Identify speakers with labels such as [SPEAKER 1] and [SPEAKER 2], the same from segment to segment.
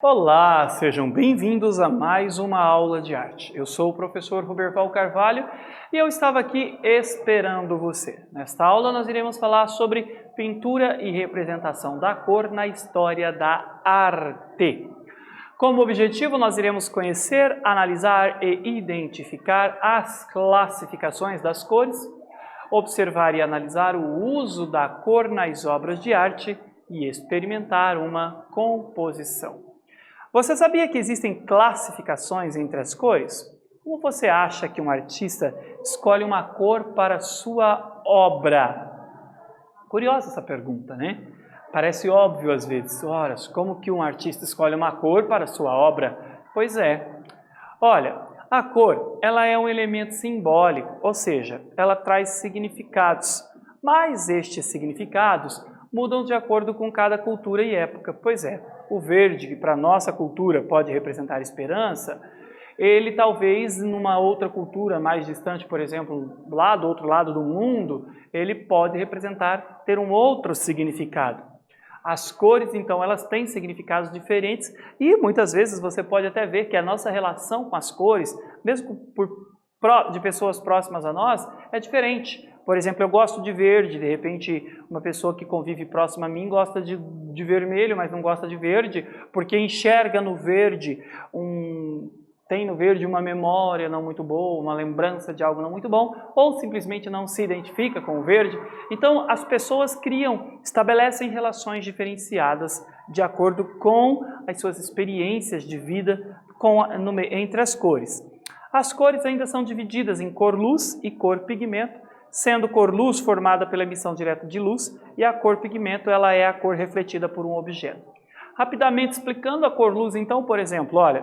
[SPEAKER 1] Olá, sejam bem-vindos a mais uma aula de arte. Eu sou o professor Roberval Carvalho e eu estava aqui esperando você. Nesta aula nós iremos falar sobre pintura e representação da cor na história da arte. Como objetivo, nós iremos conhecer, analisar e identificar as classificações das cores, observar e analisar o uso da cor nas obras de arte e experimentar uma composição. Você sabia que existem classificações entre as cores? Como você acha que um artista escolhe uma cor para sua obra? Curiosa essa pergunta, né? Parece óbvio às vezes. Ora, como que um artista escolhe uma cor para sua obra? Pois é. Olha, a cor, ela é um elemento simbólico, ou seja, ela traz significados. Mas estes significados mudam de acordo com cada cultura e época. Pois é, o verde, que para a nossa cultura pode representar esperança, ele talvez numa outra cultura mais distante, por exemplo, lá do outro lado do mundo, ele pode representar, ter um outro significado. As cores, então, elas têm significados diferentes e muitas vezes você pode até ver que a nossa relação com as cores, mesmo de pessoas próximas a nós, é diferente. Por exemplo, eu gosto de verde, de repente uma pessoa que convive próxima a mim gosta de vermelho, mas não gosta de verde, porque enxerga no verde, tem no verde uma memória não muito boa, uma lembrança de algo não muito bom, ou simplesmente não se identifica com o verde. Então, as pessoas estabelecem relações diferenciadas de acordo com as suas experiências de vida entre as cores. As cores ainda são divididas em cor-luz e cor-pigmento, sendo cor-luz formada pela emissão direta de luz e a cor-pigmento ela é a cor refletida por um objeto. Rapidamente explicando a cor-luz, então, por exemplo, olha,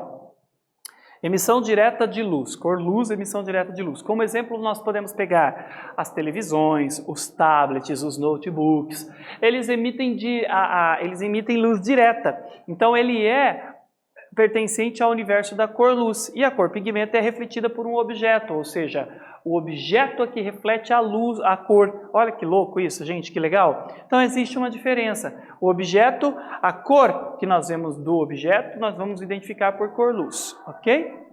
[SPEAKER 1] emissão direta de luz, cor-luz, emissão direta de luz. Como exemplo, nós podemos pegar as televisões, os tablets, os notebooks. Eles emitem luz direta. Então, ele é pertencente ao universo da cor-luz. E a cor-pigmento é refletida por um objeto, ou seja, o objeto é que reflete a luz, a cor. Olha que louco isso, gente, que legal. Então, existe uma diferença. O objeto, a cor que nós vemos do objeto, nós vamos identificar por cor-luz, ok?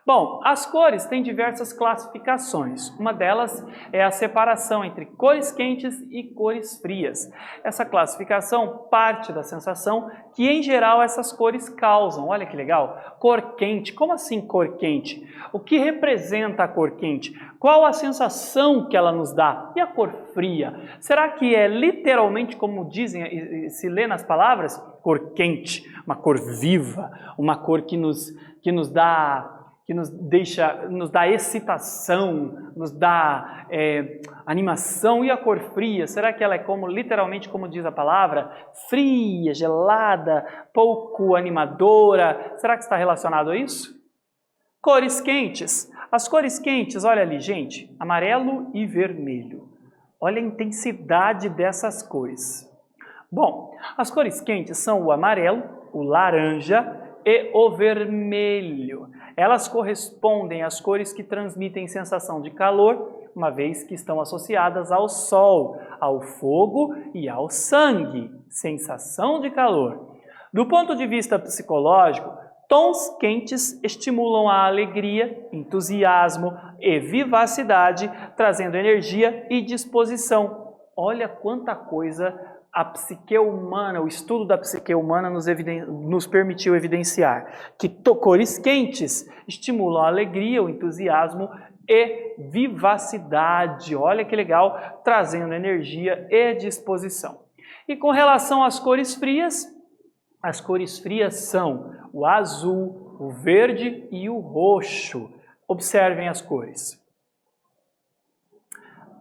[SPEAKER 1] Bom, as cores têm diversas classificações. Uma delas é a separação entre cores quentes e cores frias. Essa classificação parte da sensação que, em geral, essas cores causam. Olha que legal. Cor quente. Como assim cor quente? O que representa a cor quente? Qual a sensação que ela nos dá? E a cor fria? Será que é literalmente como dizem, se lê nas palavras? Cor quente, uma cor viva, uma cor que nos dá excitação, nos dá animação. E a cor fria, será que ela é literalmente como diz a palavra? Fria, gelada, pouco animadora? Será que está relacionado a isso? Cores quentes. As cores quentes, olha ali, gente, amarelo e vermelho. Olha a intensidade dessas cores. Bom, as cores quentes são o amarelo, o laranja e o vermelho. Elas correspondem às cores que transmitem sensação de calor, uma vez que estão associadas ao sol, ao fogo e ao sangue. Sensação de calor. Do ponto de vista psicológico, tons quentes estimulam a alegria, entusiasmo e vivacidade, trazendo energia e disposição. Olha quanta coisa a psique humana, o estudo da psique humana nos permitiu evidenciar que cores quentes estimulam a alegria, o entusiasmo e vivacidade. Olha que legal, trazendo energia e disposição. E com relação às cores frias, as cores frias são o azul, o verde e o roxo. Observem as cores.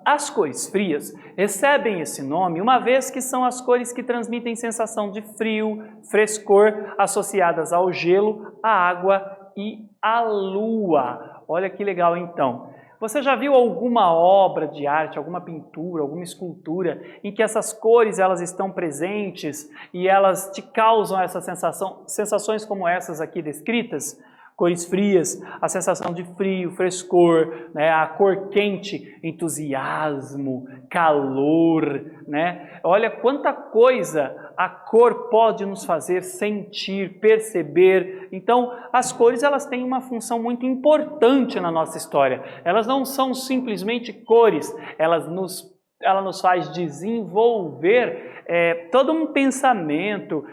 [SPEAKER 1] As cores frias recebem esse nome uma vez que são as cores que transmitem sensação de frio, frescor, associadas ao gelo, à água e à lua. Olha que legal então. Você já viu alguma obra de arte, alguma pintura, alguma escultura em que essas cores elas estão presentes e elas te causam essa sensação, sensações como essas aqui descritas? Cores frias, a sensação de frio, frescor, né? A cor quente, entusiasmo, calor, né? Olha quanta coisa a cor pode nos fazer sentir, perceber. Então, as cores elas têm uma função muito importante na nossa história. Elas não são simplesmente cores, ela nos faz desenvolver todo um pensamento,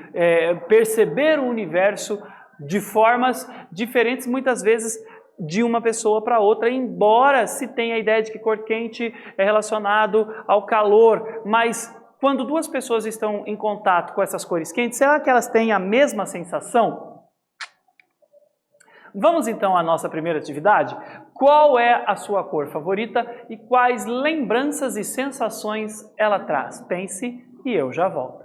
[SPEAKER 1] perceber o universo de formas diferentes, muitas vezes de uma pessoa para outra, embora se tenha a ideia de que cor quente é relacionado ao calor, mas quando duas pessoas estão em contato com essas cores quentes, será que elas têm a mesma sensação? Vamos então à nossa primeira atividade? Qual é a sua cor favorita e quais lembranças e sensações ela traz? Pense e eu já volto.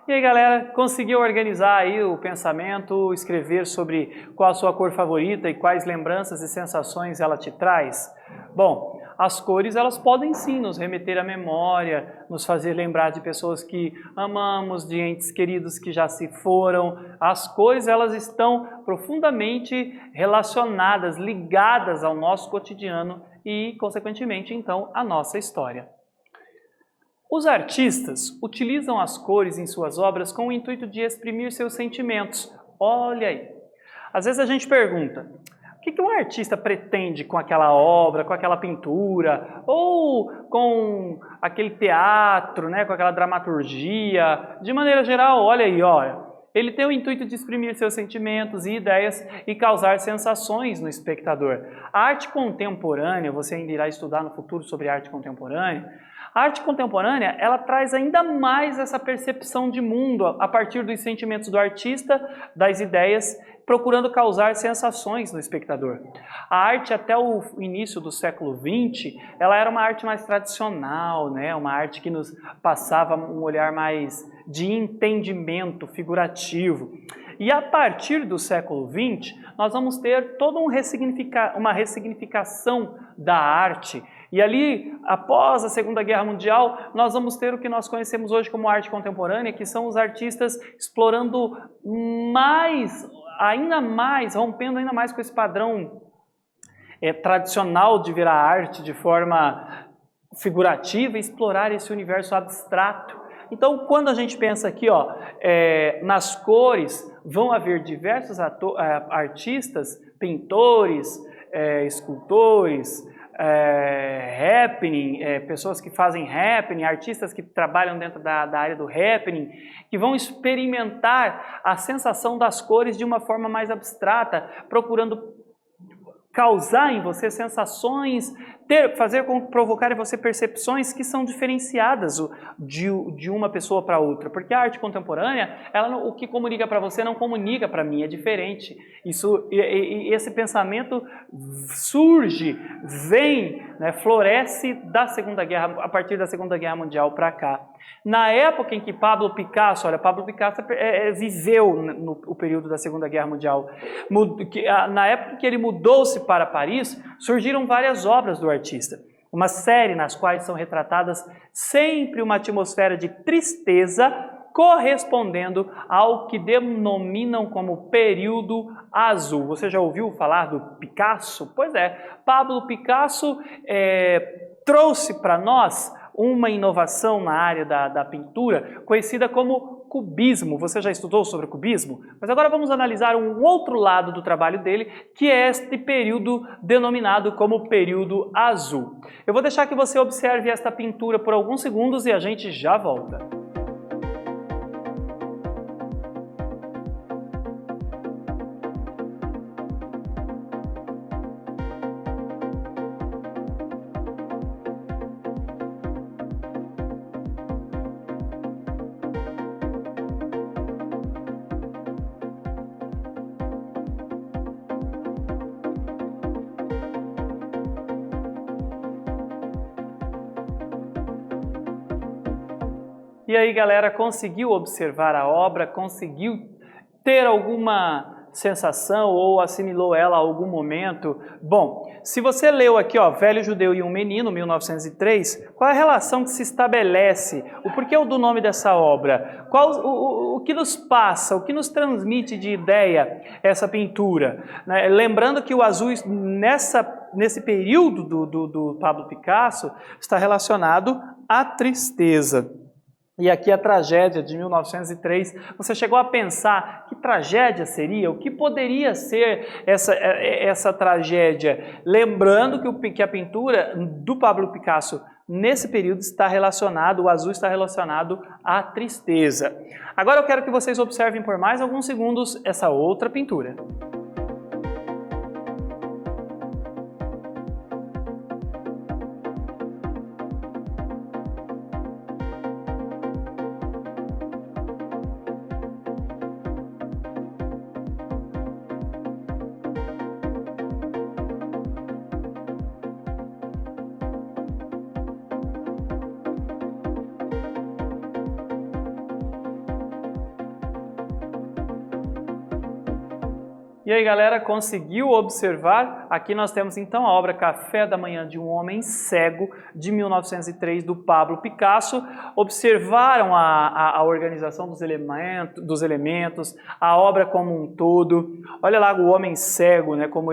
[SPEAKER 1] E aí, galera, conseguiu organizar aí o pensamento, escrever sobre qual a sua cor favorita e quais lembranças e sensações ela te traz? Bom, as cores elas podem sim nos remeter à memória, nos fazer lembrar de pessoas que amamos, de entes queridos que já se foram. As cores elas estão profundamente relacionadas, ligadas ao nosso cotidiano e, consequentemente, então, à nossa história. Os artistas utilizam as cores em suas obras com o intuito de exprimir seus sentimentos. Olha aí. Às vezes a gente pergunta, o que um artista pretende com aquela obra, com aquela pintura, ou com aquele teatro, né, com aquela dramaturgia? De maneira geral, olha aí, olha. Ele tem o intuito de exprimir seus sentimentos e ideias e causar sensações no espectador. A arte contemporânea, você ainda irá estudar no futuro sobre arte contemporânea, a arte contemporânea, ela traz ainda mais essa percepção de mundo a partir dos sentimentos do artista, das ideias, procurando causar sensações no espectador. A arte até o início do século XX, ela era uma arte mais tradicional, né? Uma arte que nos passava um olhar mais de entendimento figurativo. E a partir do século XX, nós vamos ter toda uma ressignificação da arte. E ali, após a Segunda Guerra Mundial, nós vamos ter o que nós conhecemos hoje como arte contemporânea, que são os artistas explorando ainda mais, rompendo ainda mais com esse padrão tradicional de ver a arte de forma figurativa e explorar esse universo abstrato. Então, quando a gente pensa aqui, nas cores, vão haver diversos artistas, pintores, escultores, happening, pessoas que fazem happening, artistas que trabalham dentro da área do happening, que vão experimentar a sensação das cores de uma forma mais abstrata, procurando causar em você sensações, provocar em você percepções que são diferenciadas de uma pessoa para outra. Porque a arte contemporânea, o que comunica para você não comunica para mim, é diferente. Esse pensamento surge, vem, né, floresce a partir da Segunda Guerra Mundial para cá. Na época em que Pablo Picasso viveu no período da Segunda Guerra Mundial, na época que ele mudou-se para Paris, surgiram várias obras do artista. Uma série nas quais são retratadas sempre uma atmosfera de tristeza, correspondendo ao que denominam como período azul. Você já ouviu falar do Picasso? Pois é, Pablo Picasso trouxe para nós uma inovação na área da pintura conhecida como cubismo. Você já estudou sobre o cubismo? Mas agora vamos analisar um outro lado do trabalho dele, que é este período denominado como período azul. Eu vou deixar que você observe esta pintura por alguns segundos e a gente já volta. E aí, galera, conseguiu observar a obra? Conseguiu ter alguma sensação ou assimilou ela a algum momento? Bom, se você leu aqui, Velho Judeu e um Menino, 1903, qual é a relação que se estabelece? O porquê do nome dessa obra? O que nos passa, o que nos transmite de ideia essa pintura? Né? Lembrando que o azul, nesse período do Pablo Picasso, está relacionado à tristeza. E aqui a tragédia de 1903, você chegou a pensar que tragédia seria? O que poderia ser essa tragédia? Lembrando que a pintura do Pablo Picasso nesse período está relacionado, o azul está relacionado à tristeza. Agora eu quero que vocês observem por mais alguns segundos essa outra pintura. E aí, galera, conseguiu observar? Aqui nós temos então a obra Café da Manhã de um Homem Cego, de 1903, do Pablo Picasso. Observaram a organização dos elementos, a obra como um todo. Olha lá o homem cego, né? Como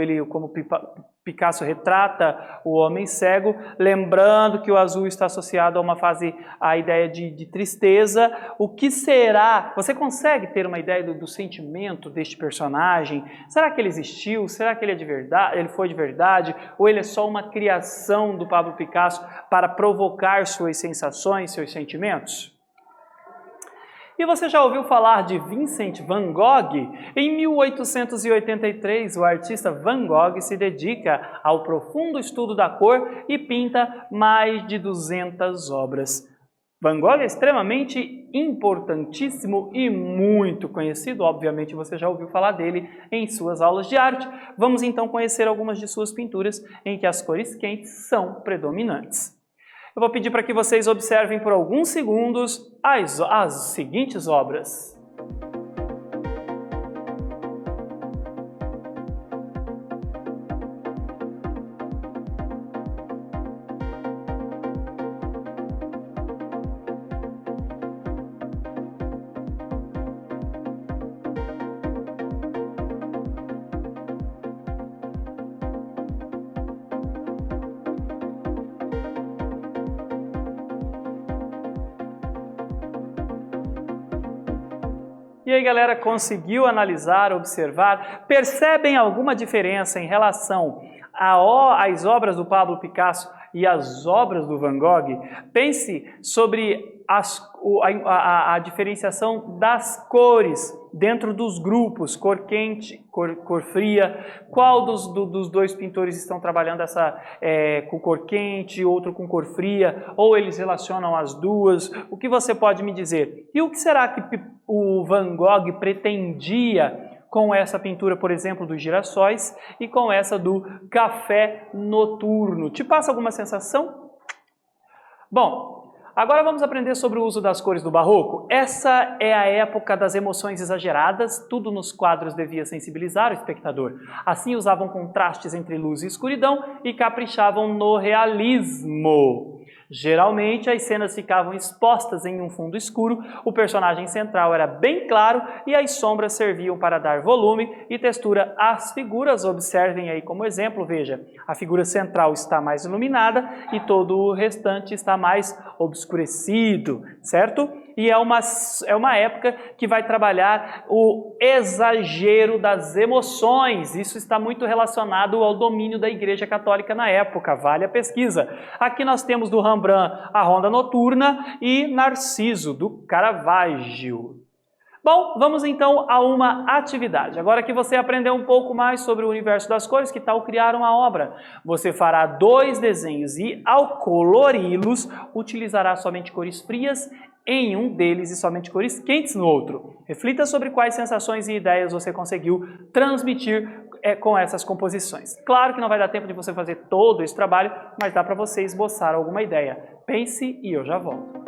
[SPEAKER 1] Picasso retrata o homem cego, lembrando que o azul está associado a uma fase, à ideia de tristeza. O que será? Você consegue ter uma ideia do sentimento deste personagem? Será que ele existiu? Será que ele é de verdade? Ele foi de verdade? Ou ele é só uma criação do Pablo Picasso para provocar suas sensações, seus sentimentos? E você já ouviu falar de Vincent van Gogh? Em 1883, o artista Van Gogh se dedica ao profundo estudo da cor e pinta mais de 200 obras. Van Gogh é extremamente importantíssimo e muito conhecido, obviamente você já ouviu falar dele em suas aulas de arte. Vamos então conhecer algumas de suas pinturas em que as cores quentes são predominantes. Eu vou pedir para que vocês observem por alguns segundos as seguintes obras. E aí, galera, conseguiu analisar, observar? Percebem alguma diferença em relação às obras do Pablo Picasso e às obras do Van Gogh? Pense sobre a diferenciação das cores dentro dos grupos, cor quente, cor fria. Qual dos dois pintores estão trabalhando com cor quente, outro com cor fria, ou eles relacionam as duas? O que você pode me dizer? E o que será que o Van Gogh pretendia com essa pintura, por exemplo, dos girassóis e com essa do Café Noturno? Te passa alguma sensação? Bom, agora vamos aprender sobre o uso das cores do Barroco. Essa é a época das emoções exageradas, tudo nos quadros devia sensibilizar o espectador. Assim usavam contrastes entre luz e escuridão e caprichavam no realismo. Geralmente as cenas ficavam expostas em um fundo escuro, o personagem central era bem claro e as sombras serviam para dar volume e textura às figuras. Observem aí como exemplo, veja, a figura central está mais iluminada e todo o restante está mais obscurecido, certo? E é uma época que vai trabalhar o exagero das emoções. Isso está muito relacionado ao domínio da Igreja Católica na época, vale a pesquisa. Aqui nós temos do Rembrandt a Ronda Noturna e Narciso, do Caravaggio. Bom, vamos então a uma atividade. Agora que você aprendeu um pouco mais sobre o universo das cores, que tal criar uma obra? Você fará 2 desenhos e, ao colori-los, utilizará somente cores frias em um deles e somente cores quentes no outro. Reflita sobre quais sensações e ideias você conseguiu transmitir com essas composições. Claro que não vai dar tempo de você fazer todo esse trabalho, mas dá para você esboçar alguma ideia. Pense e eu já volto.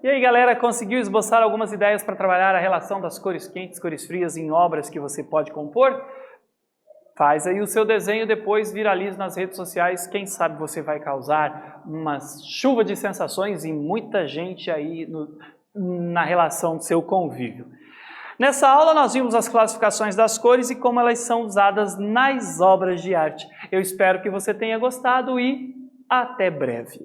[SPEAKER 1] E aí, galera, conseguiu esboçar algumas ideias para trabalhar a relação das cores quentes, cores frias em obras que você pode compor? Faz aí o seu desenho, depois viralize nas redes sociais. Quem sabe você vai causar uma chuva de sensações em muita gente aí na relação do seu convívio. Nessa aula nós vimos as classificações das cores e como elas são usadas nas obras de arte. Eu espero que você tenha gostado e até breve.